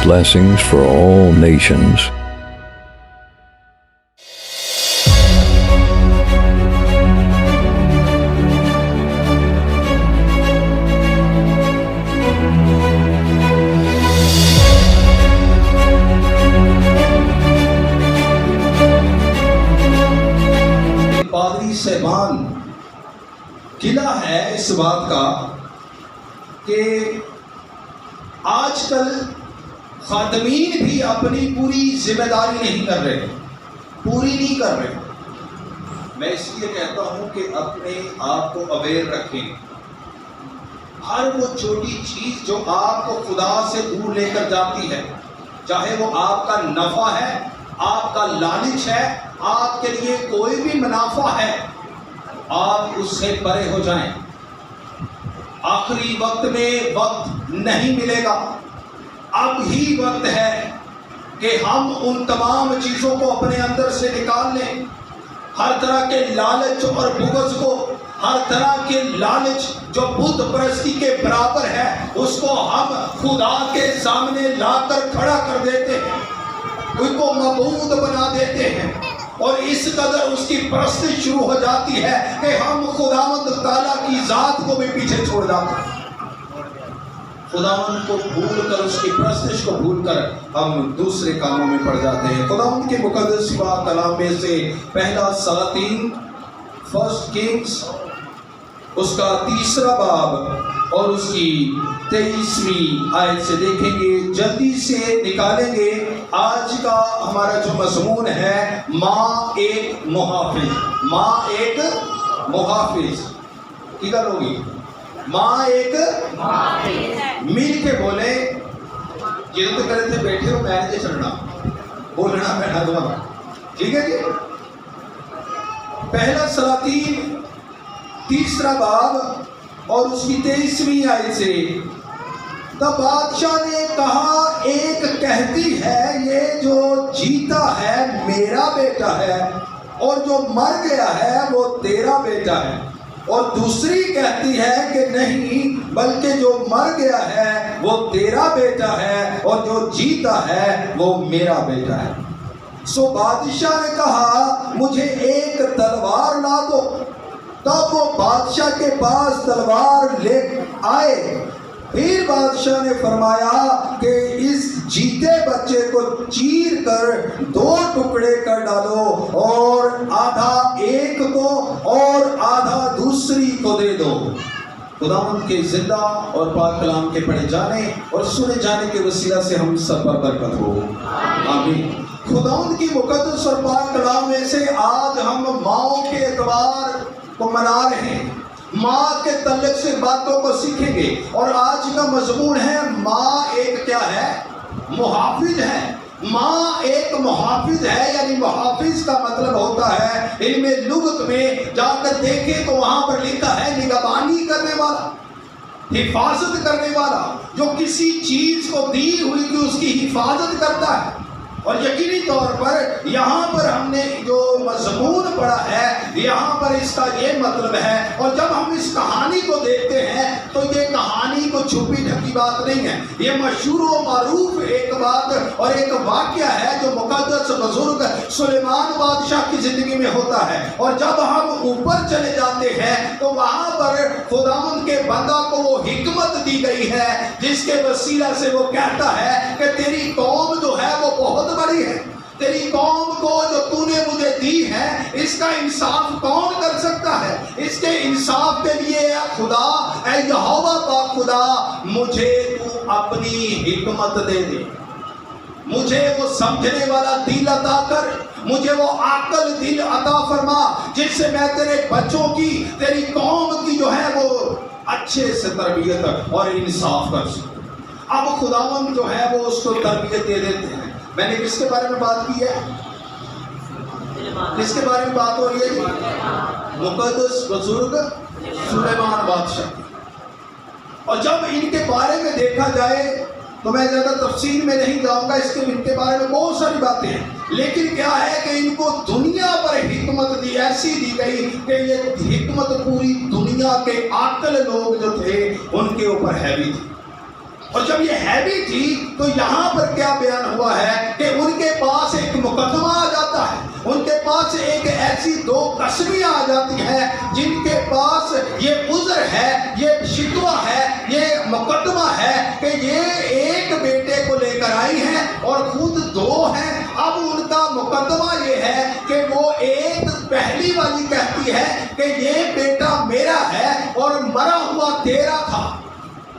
blessings for all nations. پادری صاحبان قلعہ ہے اس بات کا کہ آج کل خادمین بھی اپنی پوری ذمہ داری نہیں کر رہے، پوری نہیں کر رہے۔ میں اس لیے کہتا ہوں کہ اپنے آپ کو اویئر رکھیں، ہر وہ چھوٹی چیز جو آپ کو خدا سے دور لے کر جاتی ہے، چاہے وہ آپ کا نفع ہے، آپ کا لالچ ہے، آپ کے لیے کوئی بھی منافع ہے، آپ اس سے پرے ہو جائیں۔ آخری وقت میں وقت نہیں ملے گا، اب ہی وقت ہے کہ ہم ان تمام چیزوں کو اپنے اندر سے نکال لیں، ہر طرح کے لالچ اور بغض کو، ہر طرح کے لالچ جو بت پرستی کے برابر ہے، اس کو ہم خدا کے سامنے لا کر کھڑا کر دیتے ہیں، ان کو معبود بنا دیتے ہیں، اور اس قدر اس کی پرستش شروع ہو جاتی ہے کہ ہم خداوند تعالیٰ کی ذات کو بھی پیچھے چھوڑ جاتے ہیں۔ خداوند کو بھول کر، اس کی پرستش کو بھول کر ہم دوسرے کاموں میں پڑ جاتے ہیں۔ خداوند کے مقدس پاک کلام میں سے پہلا سلاطین، فرسٹ کنگز، اس کا 3 باب اور اس کی 23ویں آیت سے دیکھیں گے، جلدی سے نکالیں گے۔ آج کا ہمارا جو مضمون ہے، ماں ایک محافظ، ماں ایک محافظ کی گل ہوگی، ماں ایک محافظ، مل کے بولے، یہ تو کرے تھے بیٹھے ہو، میں نے چلنا بولنا بیٹھا دوں، ٹھیک ہے جی۔ پہلا سلاطین 3 باب اور اس کی 23ویں آیت سے، تب بادشاہ نے کہا، ایک کہتی ہے یہ جو جیتا ہے میرا بیٹا ہے، اور جو مر گیا ہے وہ تیرا بیٹا ہے، اور دوسری کہتی ہے کہ نہیں، بلکہ جو مر گیا ہے وہ تیرا بیٹا ہے، اور جو جیتا ہے وہ میرا بیٹا ہے۔ سو بادشاہ نے کہا، مجھے ایک تلوار لا دو۔ تب وہ بادشاہ کے پاس تلوار لے آئے۔ پھر بادشاہ نے فرمایا کہ اس جیتے بچے کو چیر کر 2 ٹکڑے کر ڈالو، اور آدھا ایک کو اور آدھا دوسری کو دے دو۔ خداوند کے زندہ اور پاک کلام کے پڑھے جانے اور سنے جانے کے وسیلہ سے ہم سب پر برکت ہو، آمین۔ خداوند کی مقدس اور پاک کلام میں سے آج ہم ماؤں کے اعتبار کو منا رہے ہیں، ماں کے تعلق سے باتوں کو سیکھیں گے، اور آج کا مضمون ہے ماں ایک کیا ہے؟ محافظ ہے۔ ماں ایک محافظ ہے، یعنی محافظ کا مطلب ہوتا ہے علم لغت میں جا کر دیکھیں تو وہاں پر لکھا ہے نگہبانی کرنے والا، حفاظت کرنے والا، جو کسی چیز کو دی ہوئی کہ اس کی حفاظت کرتا ہے۔ اور یقینی طور پر یہاں پر ہم نے جو مضمون پڑھا ہے، یہاں پر اس کا یہ مطلب ہے، اور جب ہم اس کہانی کو دیکھتے ہیں تو یہ کہانی کو چھپی ڈھکی بات نہیں ہے، یہ مشہور و معروف ایک بات اور ایک واقعہ ہے جو مقدس بزرگ سلیمان بادشاہ کی زندگی میں ہوتا ہے۔ اور جب ہم اوپر چلے جاتے ہیں تو وہاں پر خداوند کے بندہ کو وہ حکمت دی گئی ہے جس کے وسیلہ سے وہ کہتا ہے کہ تیری قوم جو ہے وہ بہت بڑی ہے، تیری قوم کو جو تو نے مجھے دی ہے اس کا انصاف کون کر سکتا ہے؟ اس کے انصاف کے لیے اے خدا، اے یہوہ پاک خدا، مجھے تو اپنی حکمت دے دے، مجھے وہ سمجھنے والا دل عطا کر، مجھے وہ عقل دل عطا فرما جس سے میں تیرے بچوں کی، تیری قوم کی جو ہے وہ اچھے سے تربیت اور انصاف کر سکوں۔ اب خداوند جو ہے وہ اس کو تربیت دے دیتے ہیں۔ میں نے کس کے بارے میں بات کی ہے؟ کس کے بارے میں بات ہو رہی ہے؟ مقدس بزرگ سلیمان بادشاہ۔ اور جب ان کے بارے میں دیکھا جائے تو میں زیادہ تفصیل میں نہیں جاؤں گا، ان کے بارے میں بہت ساری باتیں ہیں، لیکن کیا ہے کہ ان کو دنیا پر حکمت دی، ایسی دی گئی کہ یہ حکمت پوری دنیا کے عاقل لوگ جو تھے ان کے اوپر ہیوی تھی۔ اور جب یہ ہیوی تھی تو یہاں پر کیا بیان ہوا ہے کہ ان کے پاس ایک مقدمہ آ جاتا ہے، ان کے پاس ایک ایسی دو قسمیاں آ جاتی ہیں جن کے پاس یہ عذر ہے، یہ شکوہ ہے، یہ مقدمہ ہے کہ یہ ایک بیٹے کو لے کر آئی ہیں اور خود دو ہیں۔ اب ان کا مقدمہ یہ ہے کہ وہ ایک پہلی والی کہتی ہے کہ یہ بیٹا میرا ہے اور مرا ہوا تیرا تھا،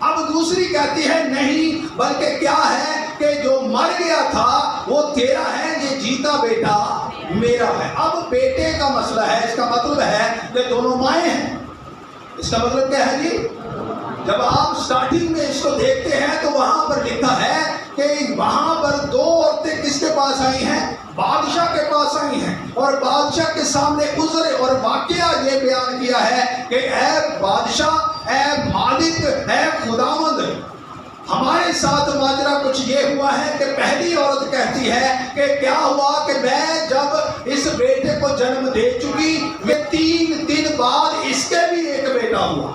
اب دوسری کہتی ہے نہیں بلکہ کیا ہے کہ جو مر گیا تھا وہ تیرا ہے، یہ جیتا بیٹا میرا ہے۔ اب بیٹے کا مسئلہ ہے، اس کا مطلب ہے کہ دونوں مائیں ہیں۔ اس کا مطلب کیا ہے جی؟ جب آپ سٹارٹنگ میں اس کو دیکھتے ہیں تو وہاں پر لکھا ہے کہ وہاں پر دو عورتیں کس کے پاس آئی ہیں؟ بادشاہ کے پاس آئی ہیں، اور بادشاہ کے سامنے عذر اور واقعہ یہ بیان کیا ہے کہ اے بادشاہ، اے مالک، اے خداوند، ہمارے ساتھ ماجرا کچھ یہ ہوا ہے کہ پہلی عورت کہتی ہے کہ کیا ہوا کہ میں جب اس بیٹے کو جنم دے چکی، میں 3 دن بعد اس کے بھی ایک بیٹا ہوا،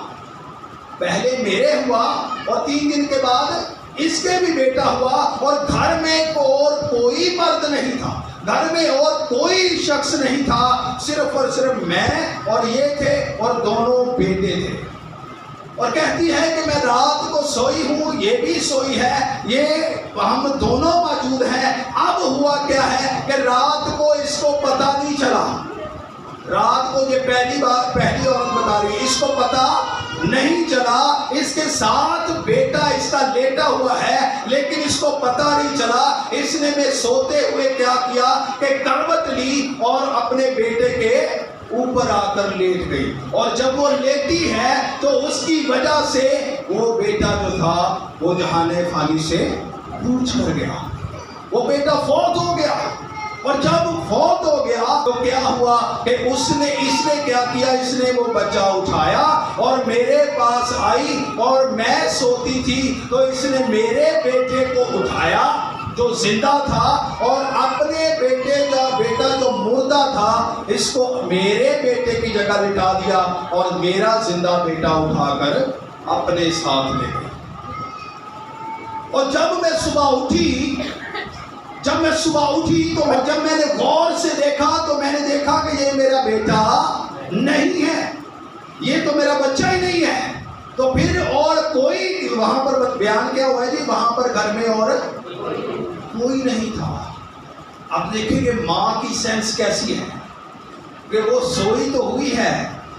پہلے میرے ہوا اور 3 دن کے بعد اس کے بھی بیٹا ہوا، اور گھر میں اور کوئی مرد نہیں تھا، گھر میں اور کوئی شخص نہیں تھا، صرف اور صرف میں اور یہ تھے اور دونوں بیٹے تھے۔ اور کہتی ہے کہ میں رات کو سوئی ہوں، یہ بھی سوئی ہے، یہ ہم دونوں موجود ہیں۔ اب ہوا کیا ہے کہ رات کو اس کو پتہ نہیں چلا، رات کو یہ پہلی عورت بتا رہی ہے، اس کو پتہ نہیں چلا، اس کے ساتھ بیٹا اس کا لیٹا ہوا ہے لیکن اس کو پتہ نہیں چلا۔ اس نے میں سوتے ہوئے کیا کیا کہ کروٹ لی اور اپنے بیٹے کے اوپر آ کر لیٹ گئی، اور جب وہ لیٹی ہے تو اس کی وجہ سے وہ بیٹا جو تھا وہ جہان فانی سے کوچ کر گیا، وہ بیٹا فوت ہو گیا۔ اور جب فوت ہو گیا تو کیا ہوا کہ اس نے کیا کیا، اس نے وہ بچہ اٹھایا اور میرے پاس آئی، اور میں سوتی تھی تو اس نے میرے بیٹے کو اٹھایا جو زندہ تھا، اور اپنے بیٹا جو مردہ تھا اس کو میرے بیٹے کی جگہ لٹا دیا، اور میرا زندہ بیٹا اٹھا کر اپنے ساتھ لے گئی۔ اور جب میں صبح اٹھی تو جب میں نے غور سے دیکھا تو میں نے دیکھا کہ یہ میرا بیٹا نہیں ہے، یہ تو میرا بچہ ہی نہیں ہے۔ تو پھر اور کوئی وہاں پر بیان کیا ہوا ہے جی، وہاں پر گھر میں اور کوئی نہیں تھا۔ اب دیکھیں کہ ماں کی سینس کیسی ہے کہ وہ سوئی تو ہوئی ہے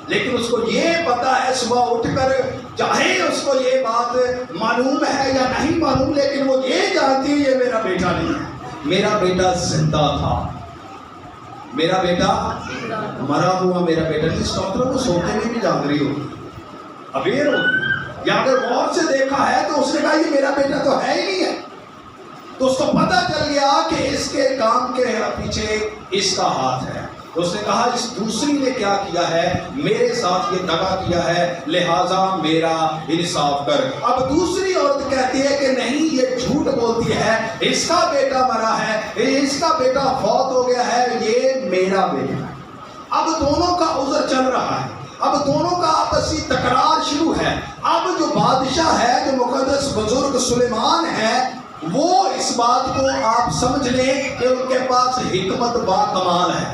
لیکن اس کو یہ پتا ہے صبح اٹھ کر، چاہے اس کو یہ بات معلوم ہے یا نہیں معلوم، لیکن وہ یہ جانتی ہے یہ میرا بیٹا نہیں ہے، میرا بیٹا زندہ تھا، میرا بیٹا مرا ہوا میرا بیٹا نہیں۔ اس کا مطلب وہ سوتے میں بھی جاگ رہی ہوگی، اویئر ہوگی، یا اگر غور سے دیکھا ہے تو اس نے کہا یہ میرا بیٹا تو ہے ہی نہیں ہے۔ تو اس کو پتہ چل گیا کہ اس کے کام کے پیچھے اس کا ہاتھ ہے۔ اس نے کہا اس دوسری نے کیا کیا ہے، میرے ساتھ یہ دغا کیا ہے، لہٰذا میرا انصاف کر۔ اب دوسری عورت کہتی ہے کہ نہیں، یہ جھوٹ بولتی ہے، اس کا بیٹا مرا ہے، اس کا بیٹا فوت ہو گیا ہے، یہ میرا بیٹا ہے۔ اب دونوں کا عذر چل رہا ہے، اب دونوں کا آپسی تکرار شروع ہے۔ اب جو بادشاہ ہے، جو مقدس بزرگ سلیمان ہے، وہ اس بات کو آپ سمجھ لیں کہ ان کے پاس حکمت با کمال ہے۔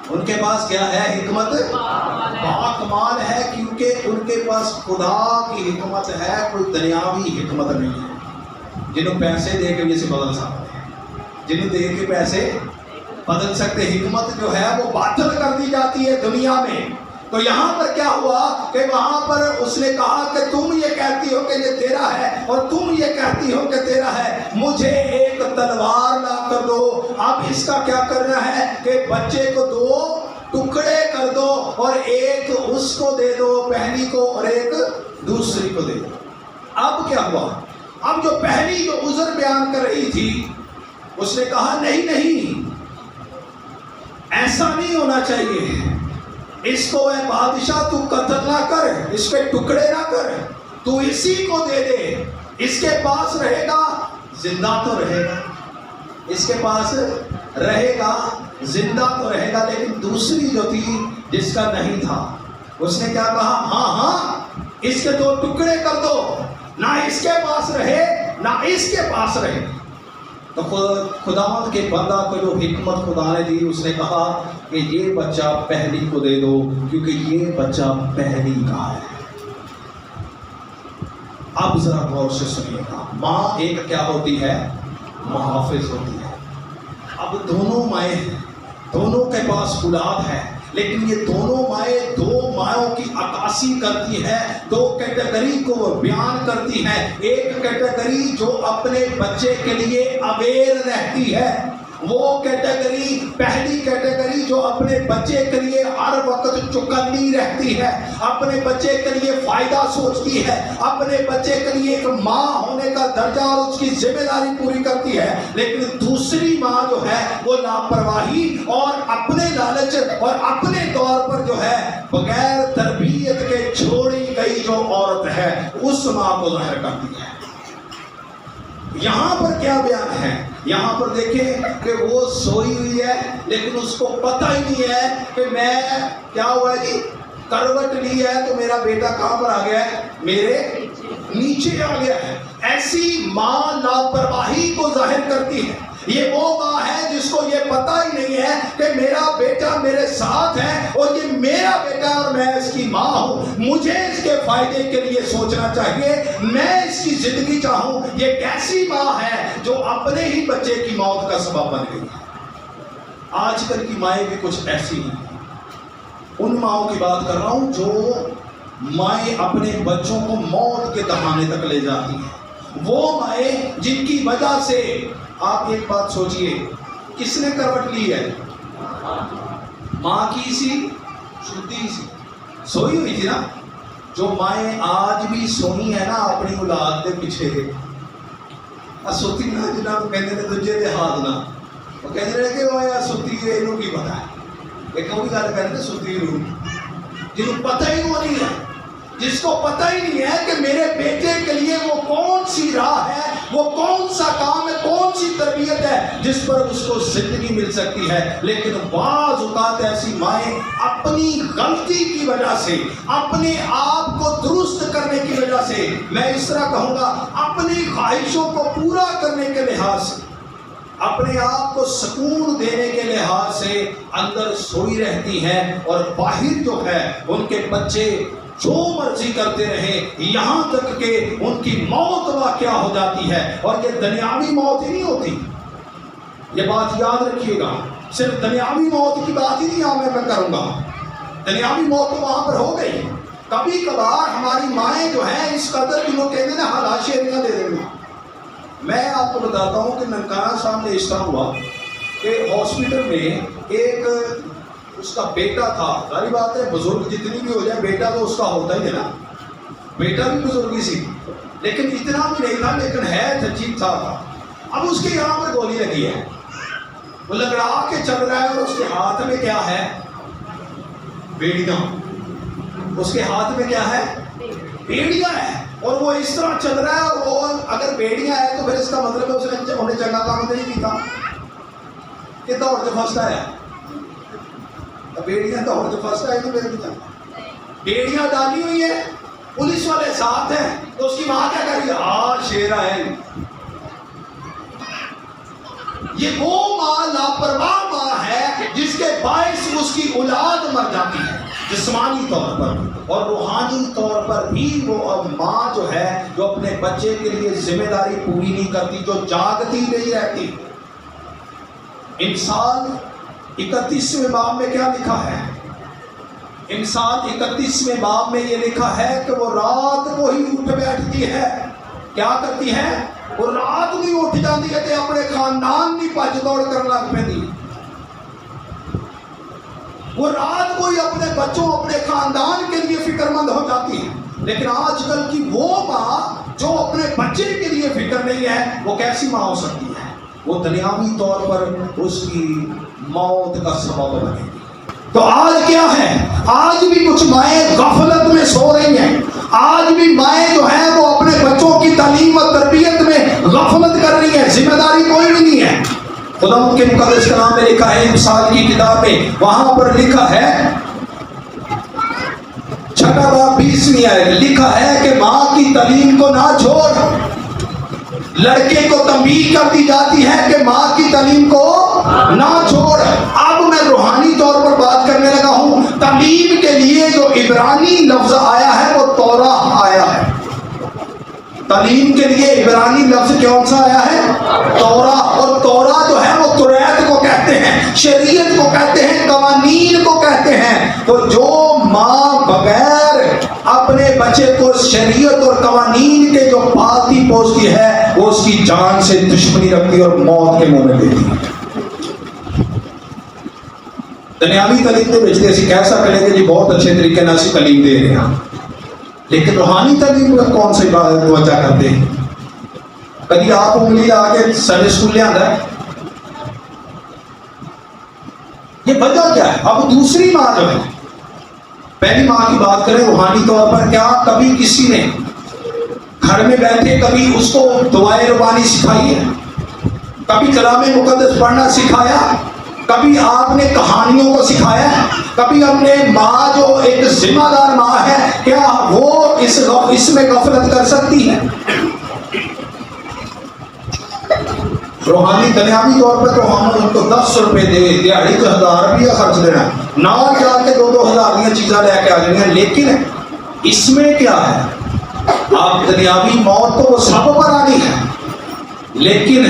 ان کے پاس کیا ہے؟ حکمت با کمال ہے، کیونکہ ان کے پاس خدا کی حکمت ہے، کوئی دنیاوی حکمت نہیں ہے۔ جنہوں پیسے دے کے جیسے بدل سکتے ہیں، جنہوں دے کے پیسے بدل سکتے، حکمت جو ہے وہ باطل کر دی جاتی ہے دنیا میں۔ تو یہاں پر کیا ہوا کہ وہاں پر اس نے کہا کہ تم یہ کہتی ہو کہ یہ تیرا ہے اور تم یہ کہتی ہو کہ تیرا ہے، مجھے ایک تلوار لا کر دو۔ اب اس کا کیا کرنا ہے کہ بچے کو 2 ٹکڑے کر دو، اور ایک اس کو دے دو پہلی کو اور ایک دوسری کو دے دو۔ اب کیا ہوا؟ اب جو پہلی جو عذر بیان کر رہی تھی اس نے کہا نہیں، ایسا نہیں ہونا چاہیے، اس کو اے بادشاہ تو قتل نہ کر، اس پہ ٹکڑے نہ کر، تو اسی کو دے دے، اس کے پاس رہے گا زندہ تو رہے گا، اس کے پاس رہے گا زندہ تو رہے گا۔ لیکن دوسری جو تھی جس کا نہیں تھا اس نے کیا کہا؟ ہاں اس کے 2 ٹکڑے کر دو، نہ اس کے پاس رہے نہ اس کے پاس رہے. تو خداوند کے بندہ کو جو حکمت خدا نے دی، اس نے کہا کہ یہ بچہ پہلی کو دے دو کیونکہ یہ بچہ پہلی کا ہے. اب ذرا غور سے سنیے گا، ماں ایک کیا ہوتی ہے؟ محافظ ہوتی ہے. اب دونوں مائیں ہیں، دونوں کے پاس اولاد ہے، لیکن یہ دونوں مائیں دو ماؤں کی عکاسی کرتی ہے، دو کیٹیگری کو وہ بیان کرتی ہے. ایک کیٹیگری جو اپنے بچے کے لیے اویئر رہتی ہے، وہ کیٹیگری پہلی کیٹیگری جو اپنے بچے کے لیے ہر وقت چکندی رہتی ہے، اپنے بچے کے لیے فائدہ سوچتی ہے، اپنے بچے کے لیے ایک ماں ہونے کا درجہ اور اس کی ذمہ داری پوری کرتی ہے. لیکن دوسری ماں جو ہے وہ لاپرواہی اور اپنے لالچ اور اپنے طور پر جو ہے بغیر تربیت کے چھوڑی گئی جو عورت ہے، اس ماں کو ظاہر کرتی ہے. یہاں پر کیا بیان ہے؟ یہاں پر دیکھیں کہ وہ سوئی ہوئی ہے، لیکن اس کو پتہ ہی نہیں ہے کہ میں کیا ہوا ہے جی، کروٹ لی ہے تو میرا بیٹا کہاں پر آ گیا ہے؟ میرے نیچے آ گیا ہے. ایسی ماں لاپرواہی کو ظاہر کرتی ہے. یہ وہ ماں ہے جس کو یہ پتہ ہی نہیں ہے کہ میرا بیٹا میرے ساتھ ہے اور یہ میرا بیٹا اور میں اس کی ماں ہوں. مجھے اس کے فائدے کے لیے سوچنا چاہیے، میں اس کی زندگی چاہوں. یہ کیسی ماں ہے جو اپنے ہی بچے کی موت کا سبب بن گئی ہے؟ آج کل کی مائیں بھی کچھ ایسی ہیں. ان ماؤں کی بات کر رہا ہوں جو مائیں اپنے بچوں کو موت کے دہانے تک لے جاتی ہیں. وہ مائیں جن کی وجہ سے آپ ایک بات سوچئے، کس نے کروٹ لی ہے؟ ماں کی سی سوتی سی سوئی ہوئی تھی نا. جو مائیں آج بھی سوئی ہیں نا اپنی اولاد کے پیچھے سوتی نا، جنہاں کو کہتے ہیں دوجے دے ہاتھ نہ، وہ کہتے ہیں کہ وہ یا سوتی ہے انہوں کی پتہ ہے. لیکن وہ بھی گل کہتے ہیں سوتی روح، جنہوں پتہ ہی وہ نہیں ہے، جس کو پتہ ہی نہیں ہے کہ میرے بیٹے کے لیے وہ کون سی راہ ہے، وہ کون سا کام ہے، کون سی تربیت ہے جس پر اس کو زندگی مل سکتی ہے. لیکن بعض اوقات ایسی مائیں اپنی غلطی کی وجہ سے، اپنے آپ کو درست کرنے کی وجہ سے، میں اس طرح کہوں گا اپنی خواہشوں کو پورا کرنے کے لحاظ سے، اپنے آپ کو سکون دینے کے لحاظ سے اندر سوئی رہتی ہیں، اور باہر جو ہے ان کے بچے جو مرضی کرتے رہے یہاں تک کہ ان کی موت واقع ہو جاتی ہے. اور یہ دنیاوی موت ہی نہیں ہوتی، یہ بات یاد رکھیے گا. صرف دنیاوی موت کی بات ہی نہیں میں کروں گا، دنیاوی موت تو وہاں پر ہو گئی. کبھی کبھار ہماری مائیں جو ہیں اس قدر کی، لوگ کہتے ہیں نا حالات شیریاں دے دیں گے. میں آپ کو بتاتا ہوں کہ ننکانہ صاحب میں اس طرح ہوا کہ ہاسپٹل میں ایک اس کا بیٹا تھا. ظاہر بات ہے بزرگ جتنی بھی ہو جائے بیٹا تو اس کا ہوتا ہی ہے نا، بیٹا بھی بزرگی سی، لیکن اتنا بھی نہیں تھا، لیکن ہے ٹھیک تھا. اب اس کے یہاں پر گولی لگی ہے، وہ لگڑا کے چل رہا ہے اور اس کے ہاتھ میں کیا ہے؟ بیڑیاں. اس کے ہاتھ میں کیا ہے؟ بیڑیاں ہے. اور وہ اس طرح چل رہا ہے، اور وہ اگر بیڑیاں ہے تو پھر اس کا مطلب ہے اس نے انہیں چنگا کام نہیں کیا. کتنا اور جو فسٹ آیا بیڑیاں تو اور جو فسٹ آئی تو بیڑیاں ڈالی ہوئی ہیں، پولیس والے ساتھ ہیں، تو اس کی ماں کیا کر رہی ہے؟ شیرا ہے. یہ وہ ماں لاپرواہ ماں ہے جس کے باعث اس کی اولاد مر جاتی ہے جسمانی طور پر، اور روحانی طور پر بھی وہ ماں جو ہے جو اپنے بچے کے لیے ذمہ داری پوری نہیں کرتی، جو جاگتی نہیں رہتی. انسان 31ویں باب میں کیا لکھا ہے؟ انسان 31ویں باب میں یہ لکھا ہے کہ وہ رات کو ہی اٹھ بیٹھتی ہے. کیا کرتی ہے؟ وہ رات نہیں اٹھ جاتی ہے کہ اپنے خاندان کی بھج دوڑ کر لگ پی. وہ رات کو ہی اپنے بچوں اپنے خاندان کے لیے فکر مند ہو جاتی ہے. لیکن آج کل کی وہ ماں جو اپنے بچے کے لیے فکر نہیں ہے، وہ کیسی ماں ہو سکتی ہے؟ وہ دنیاوی طور پر اس کی موت کا سبب بنے. تو آج کیا ہے؟ آج بھی کچھ مائیں غفلت میں سو رہی ہیں. آج بھی مائیں جو ہیں وہ اپنے بچوں کی تعلیم و تربیت میں غفلت کر رہی ہیں، ذمہ داری کوئی بھی نہیں ہے. خدا کے مقدس کلام میں لکھا ہے، مثال کی کتاب میں وہاں پر لکھا ہے 6 باب 20 آیت لکھا ہے کہ ماں کی تعلیم کو نہ چھوڑ، لڑکے کو تنبیہ کر دی جاتی ہے کہ ماں کی تعلیم کو نہ چھوڑ. اب میں روحانی طور پر بات کرنے لگا ہوں. تعلیم کے لیے جو عبرانی لفظ آیا ہے وہ توراہ آیا ہے. تعلیم کے لیے عبرانی لفظ کون سا آیا ہے؟ توراہ. اور توراہ جو ہے وہ توریت کو کہتے ہیں, شریعت کو کہتے ہیں, قوانین کو کہتے ہیں. تو جو ماں بغیر اپنے بچے کو شریعت اور قوانین کے جو پالتی پوستی ہے وہ اس کی جان سے دشمنی رکھتی ہے اور موت کے منہ میں دیتی ہے. دنیاوی تعلیم دے بچتے اسی کہہ سکتے ہیں کہ جی بہت اچھے طریقے سے اسی تعلیم دے رہے ہیں, لیکن روحانی تعلیم کا کون سی توجہ کرتے ہیں؟ کبھی آپ انگلی لا کے سنڈے اسکول لے آتا ہے, یہ وجہ کیا ہے؟ اب دوسری ماں جو ہے, پہلی ماں کی بات کریں روحانی طور پر, کیا کبھی کسی نے گھر میں بیٹھے کبھی اس کو دعائے ربانی سکھائی ہے؟ کبھی کلام مقدس پڑھنا سکھایا؟ کبھی آپ نے کہانیوں کو سکھایا ہے؟ کبھی اپنے ماں جو ایک ذمہ دار ماں ہے کیا وہ اس میں غفلت کر سکتی ہے؟ روحانی دنیاوی طور پہ تو ہم ان کو 10 روپے دے, دیہڑی تو 1000 روپیہ خرچ دینا, نہ جا کے 2-2 ہزار دیا چیزاں لے کے آ جائیں گے. لیکن اس میں کیا ہے؟ آپ دنیاوی موت تو وہ سب پر آنی ہے, لیکن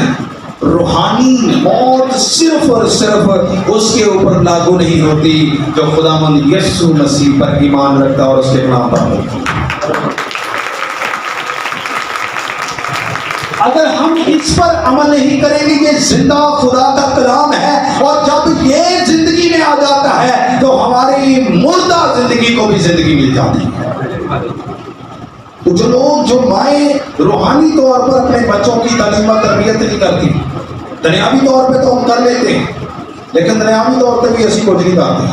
روحانی موت صرف اور صرف اس کے اوپر لاگو نہیں ہوتی جو خداوند یسوع مسیح پر ایمان رکھتا اور اس کے کلام پر ہوتا. اگر ہم اس پر عمل نہیں کریں گے, یہ زندہ خدا کا کلام ہے, اور جب یہ زندگی میں آ جاتا ہے تو ہماری مردہ زندگی کو بھی زندگی مل جاتی ہے. جو لوگ, جو مائیں روحانی طور پر اپنے بچوں کی تعلیم و تربیت نہیں کرتی, دنیاوی طور پہ تو ہم کر لیتے ہیں لیکن دنیاوی طور پہ بھی ایسی کچھ نہیں کرتے.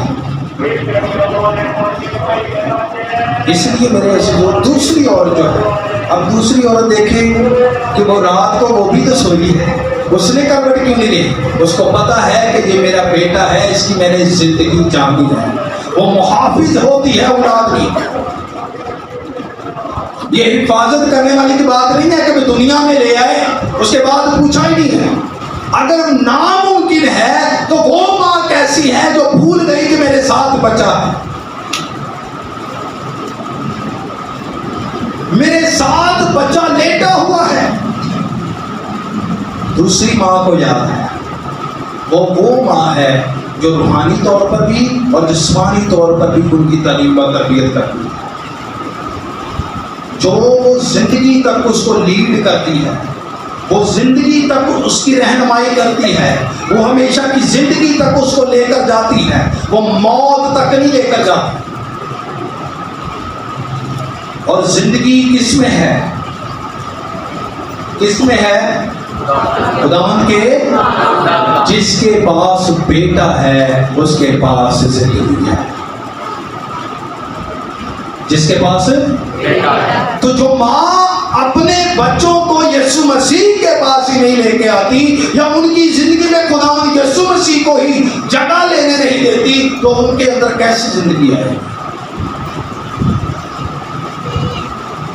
اس لیے میرے جو دوسری عورت جو ہے, اب دوسری عورت دیکھیں کہ وہ رات کو وہ بھی تو سوئی ہے, اس نے کروٹ کیوں نہیں لی؟ اس کو پتا ہے کہ یہ میرا بیٹا ہے, اس کی میں نے زندگی جانی ہے. وہ محافظ ہوتی ہے اولاد کی. یہ حفاظت کرنے والی کی بات نہیں ہے کہ دنیا میں لے آئے اس کے بعد پوچھا ہی نہیں ہے. اگر ناممکن ہے تو وہ ماں کیسی ہے جو بھول گئی کہ میرے ساتھ بچہ ہے, میرے ساتھ بچہ لیٹا ہوا ہے. دوسری ماں کو یاد ہے, وہ ماں ہے جو روحانی طور پر بھی اور جسمانی طور پر بھی ان کی تعلیم و تربیت کرتی ہے, جو زندگی تک اس کو لیڈ کرتی ہے, وہ زندگی تک اس کی رہنمائی کرتی ہے, وہ ہمیشہ کی زندگی تک اس کو لے کر جاتی ہے, وہ موت تک نہیں لے کر جاتی. اور زندگی کس میں ہے؟ کس میں ہے؟ خداوند کے. جس کے پاس بیٹا ہے اس کے پاس زندگی ہے. جس کے پاس تو جو ماں اپنے بچوں کو یسوع مسیح کے پاس ہی نہیں لے کے آتی, یا ان کی زندگی میں خداوند یسوع مسیح کو ہی جگہ لینے نہیں دیتی, تو ان کے اندر کیسی زندگی ہے؟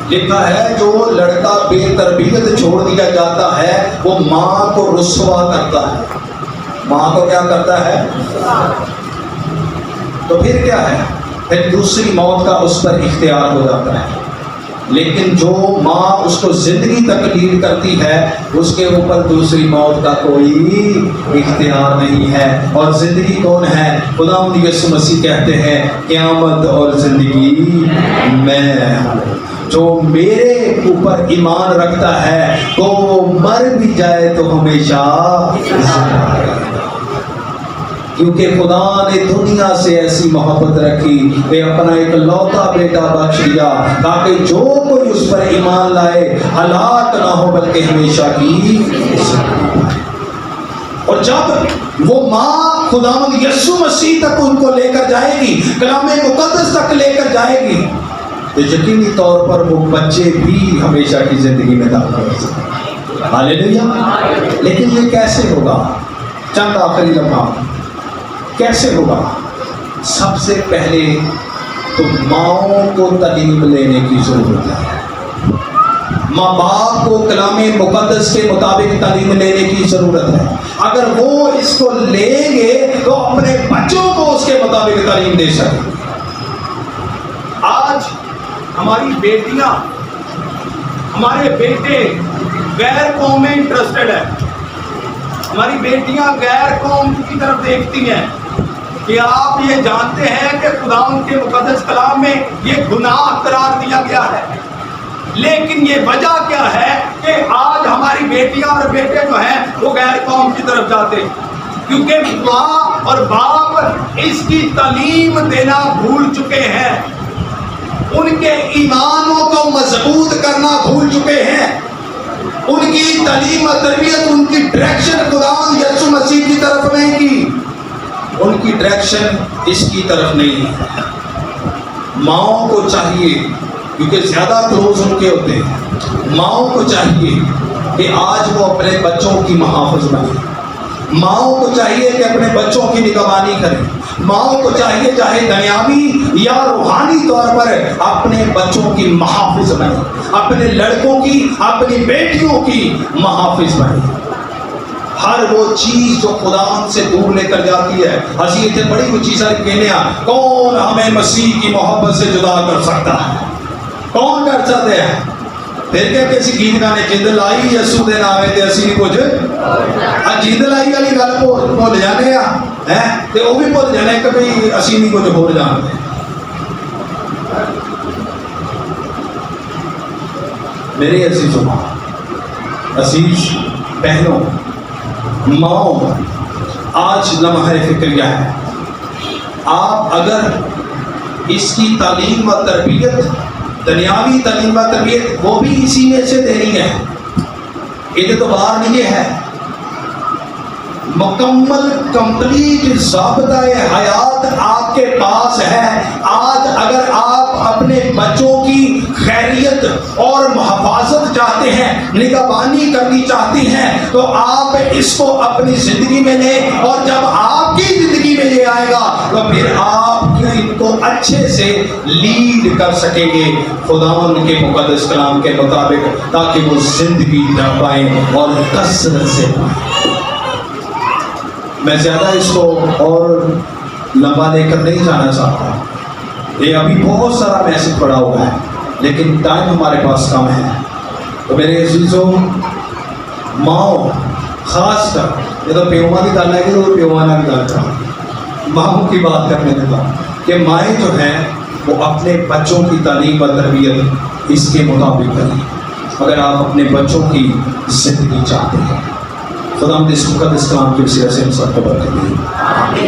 لکھا ہے جو لڑکا بے تربیت چھوڑ دیا جاتا ہے وہ ماں کو رسوا کرتا ہے. ماں کو کیا کرتا ہے؟ تو پھر کیا ہے؟ پھر دوسری موت کا اس پر اختیار ہو جاتا ہے. لیکن جو ماں اس کو زندگی تک لیڈ کرتی ہے اس کے اوپر دوسری موت کا کوئی اختیار نہیں ہے. اور زندگی کون ہے؟ خداوند یسوع مسیح کہتے ہیں قیامت اور زندگی میں ہوں. جو میرے اوپر ایمان رکھتا ہے تو وہ مر بھی جائے تو ہمیشہ زندہ رہے گا. کیونکہ خدا نے دنیا سے ایسی محبت رکھی کہ اپنا ایک لوتا بیٹا بخش دیا تاکہ جو کوئی اس پر ایمان لائے ہلاک نہ ہو بلکہ ہمیشہ کی زندگی پائے. اور جب وہ ماں خداوند یسوع مسیح تک ان کو لے کر جائے گی, کلام مقدس تک لے کر جائے گی, تو یقینی طور پر وہ بچے بھی ہمیشہ کی زندگی میں داخل ہو سکتے ہیں. ہاللیلویا. لیکن یہ کیسے ہوگا؟ چند آخری لمحہ کیسے ہوگا؟ سب سے پہلے تو ماؤں کو تعلیم لینے کی ضرورت ہے. ماں باپ کو کلام مقدس کے مطابق تعلیم لینے کی ضرورت ہے. اگر وہ اس کو لیں گے تو اپنے بچوں کو اس کے مطابق تعلیم دے سکیں. آج ہماری بیٹیاں، ہمارے بیٹے غیر قوم میں انٹرسٹڈ ہیں. ہماری بیٹیاں غیر قوم کی طرف دیکھتی ہیں کہ آپ یہ جانتے ہیں کہ خداوند کے مقدس کلام میں یہ گناہ قرار دیا گیا ہے. لیکن یہ وجہ کیا ہے کہ آج ہماری بیٹیاں اور بیٹے جو ہیں وہ غیر قوم کی طرف جاتے ہیں؟ کیونکہ ماں اور باپ اس کی تعلیم دینا بھول چکے ہیں، ان کے ایمانوں کو مضبوط کرنا بھول چکے ہیں. ان کی تعلیم و تربیت، ان کی ڈائریکشن خداوند یسوع مسیح کی طرف نہیں کی، ان کی ڈائریکشن اس کی طرف نہیں ہے. ماؤں کو چاہیے، کیونکہ زیادہ کلوز ان کے ہوتے ہیں، ماؤں کو چاہیے کہ آج وہ اپنے بچوں کی محافظ بنے. ماؤں کو چاہیے کہ اپنے بچوں کی نگہبانی کریں. ماؤں کو چاہیے چاہے دنیاوی یا روحانی طور پر اپنے بچوں کی محافظ بنے، اپنے لڑکوں کی، اپنی بیٹیوں کی محافظ بنے. ہر وہ چیز جو خداوند سے دور لے کر جاتی ہے، اسی اتنے بڑی وہ چیزیں کہنے کون ہمیں مسیح کی محبت سے جدا کر سکتا ہے؟ کون کر سکتے ہیں؟ پھر کہ کسی گیت گانے جد لائی یسوع دے نامے تے اسی بھی کچھ جد لائی والی گل بھول جانے تے وہ بھی بھول جانے کہ بھئی اسی بھی کچھ ہو جانتے. میرے عزیزوں، عزیز بہنوں، ماؤں، آج لمحہ فکریہ ہے. آپ اگر اس کی تعلیم و تربیت، دنیاوی تعلیم و تربیت، وہ بھی اسی میں سے دینی ہے. یہ تو باہر نہیں ہے. مکمل کمپلیٹ ضابطۂ حیات آپ کے پاس ہے. آج اگر آپ اپنے بچوں کی خیریت اور حفاظت چاہتے ہیں، نگہبانی کرنی چاہتی ہیں، تو آپ اس کو اپنی زندگی میں لیں. اور جب آپ کی زندگی میں یہ آئے گا تو پھر آپ ان کو اچھے سے لیڈ کر سکیں گے خداوند کے مقدس کلام کے مطابق، تاکہ وہ زندگی نہ پائیں اور کثرت سے پائیں. میں زیادہ اس کو اور لمبا لے کر نہیں جانا چاہتا. یہ ابھی بہت سارا میسج پڑا ہوا ہے، لیکن ٹائم ہمارے پاس کم ہے. تو میرے عزیزوں، ماؤں خاص کر، یہ تو پیوما کی گل ہے کہ تو پیوانہ کی گل کر ماؤں کی بات کرنے دیتا ہوں کہ مائیں جو ہیں وہ اپنے بچوں کی تعلیم و تربیت اس کے مطابق کریں. اگر آپ اپنے بچوں کی زندگی چاہتے ہیں، خدا ہم اس مقدس کلام کے وسیلے سے ہم سب کو برکت دے.